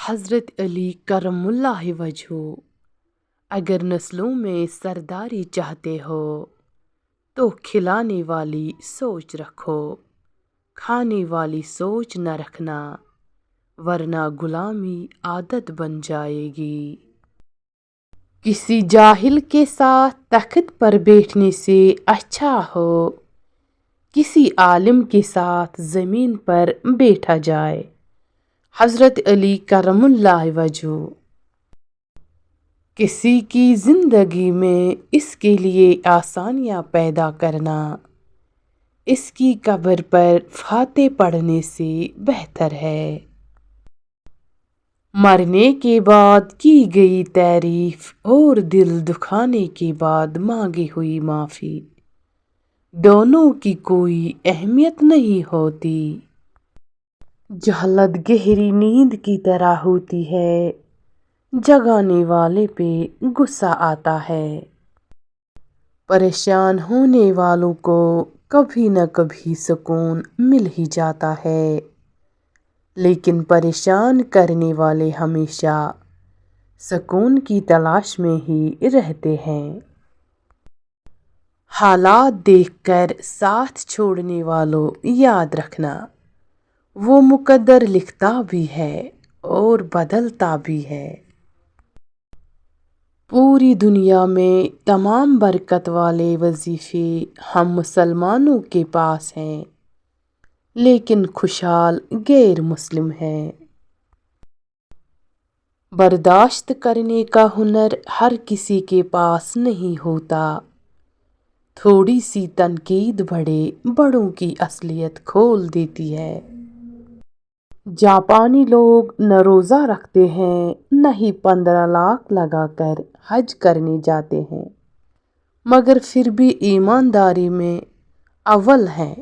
حضرت علی کرم اللہ وجہ، اگر نسلوں میں سرداری چاہتے ہو تو کھلانے والی سوچ رکھو، کھانے والی سوچ نہ رکھنا، ورنہ غلامی عادت بن جائے گی۔ کسی جاہل کے ساتھ تخت پر بیٹھنے سے اچھا ہو کسی عالم کے ساتھ زمین پر بیٹھا جائے۔ حضرت علی کرم اللہ وجہ۔ کسی کی زندگی میں اس کے لیے آسانیاں پیدا کرنا اس کی قبر پر فاتحہ پڑھنے سے بہتر ہے۔ مرنے کے بعد کی گئی تعریف اور دل دکھانے کے بعد مانگی ہوئی معافی، دونوں کی کوئی اہمیت نہیں ہوتی۔ جہالت گہری نیند کی طرح ہوتی ہے، جگانے والے پہ غصہ آتا ہے۔ پریشان ہونے والوں کو کبھی نہ کبھی سکون مل ہی جاتا ہے، لیکن پریشان کرنے والے ہمیشہ سکون کی تلاش میں ہی رہتے ہیں۔ حالات دیکھ کر ساتھ چھوڑنے والوں یاد رکھنا، وہ مقدر لکھتا بھی ہے اور بدلتا بھی ہے۔ پوری دنیا میں تمام برکت والے وظیفے ہم مسلمانوں کے پاس ہیں، لیکن خوشحال غیر مسلم ہیں۔ برداشت کرنے کا ہنر ہر کسی کے پاس نہیں ہوتا۔ تھوڑی سی تنقید بڑوں کی اصلیت کھول دیتی ہے۔ جاپانی لوگ نہ روزہ رکھتے ہیں نہ ہی 15 لاکھ لگا کر حج کرنے جاتے ہیں، مگر پھر بھی ایمانداری میں اول ہیں۔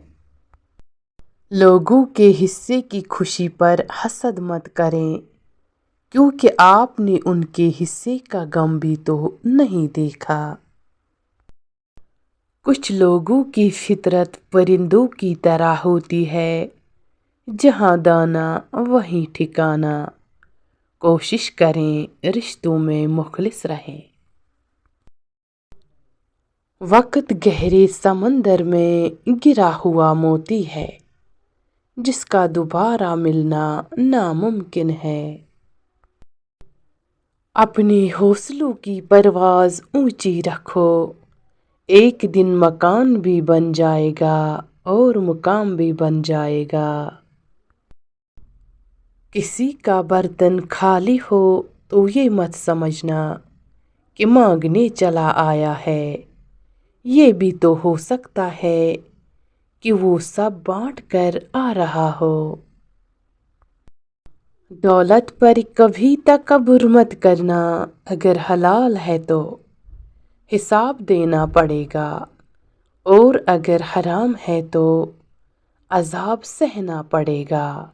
لوگوں کے حصے کی خوشی پر حسد مت کریں، کیونکہ آپ نے ان کے حصے کا غم بھی تو نہیں دیکھا۔ کچھ لوگوں کی فطرت پرندوں کی طرح ہوتی ہے، جہاں دانہ وہیں ٹھکانہ۔ کوشش کریں رشتوں میں مخلص رہیں۔ وقت گہرے سمندر میں گرا ہوا موتی ہے، جس کا دوبارہ ملنا ناممکن ہے۔ اپنے حوصلوں کی پرواز اونچی رکھو، ایک دن مکان بھی بن جائے گا اور مقام بھی بن جائے گا۔ کسی کا برتن خالی ہو تو یہ مت سمجھنا کہ مانگنے چلا آیا ہے، یہ بھی تو ہو سکتا ہے کہ وہ سب بانٹ کر آ رہا ہو۔ دولت پر کبھی تکبر مت کرنا، اگر حلال ہے تو حساب دینا پڑے گا اور اگر حرام ہے تو عذاب سہنا پڑے گا۔